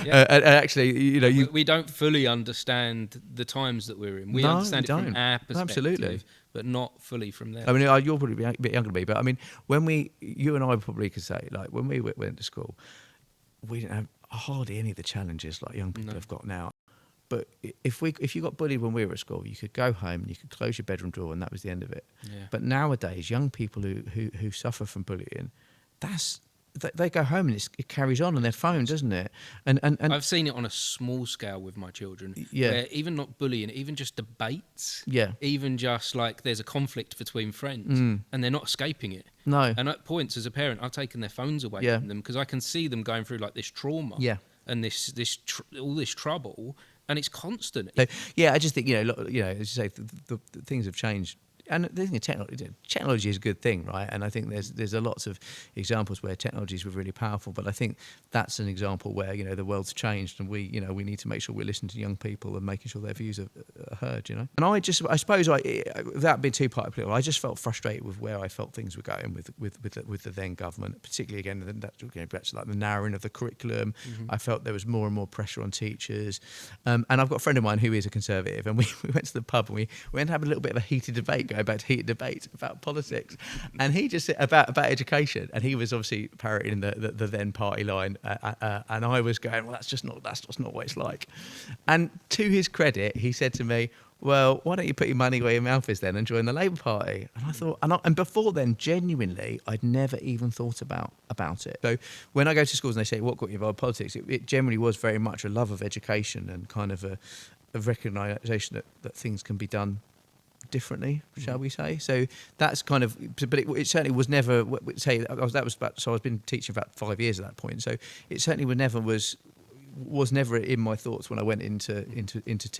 Yeah. And actually, you know, We don't fully understand the times that we're in. We No, understand we it from don't. our perspective, Absolutely. but not fully from theirs. I mean, you're probably a bit younger than me, but I mean, you and I probably could say, like, when we went to school, we didn't have hardly any of the challenges like young people No. have got now. But if you got bullied when we were at school, you could go home and you could close your bedroom door, and that was the end of it. Yeah. But nowadays, young people who suffer from bullying, they go home and it carries on their phone, doesn't it? And I've seen it on a small scale with my children, Yeah. where even not bullying, even just debates, Yeah. even just like there's a conflict between friends and they're not escaping it. No. And at points as a parent, I've taken their phones away Yeah. from them because I can see them going through like this trauma Yeah. and all this trouble, and it's constant. So, yeah, I just think, as you say, the things have changed. And the thing is, technology is a good thing, right? And I think there's a lots of examples where technologies were really powerful. But I think that's an example where the world's changed, and we need to make sure we're listening to young people and making sure their views are heard. And I suppose without being too political, I just felt frustrated with where I felt things were going with the then government, particularly again going back to like the narrowing of the curriculum. I felt there was more and more pressure on teachers. And I've got a friend of mine who is a Conservative, and we went to the pub and we went to have a little bit of a heated debate. Going back to heated debate about politics, and he just said about education, and he was obviously parroting the then party line, and I was going, well, that's just not what it's like. And to his credit, he said to me, well, why don't you put your money where your mouth is then and join the Labour Party? And I thought, and before then, genuinely, I'd never even thought about it. So when I go to schools and they say, what got you involved in politics, it generally was very much a love of education and kind of a recognition that things can be done differently, shall we say? So that's kind of, but it certainly was never. Say I was been teaching for about 5 years at that point. So it certainly was never in my thoughts when I went into teaching.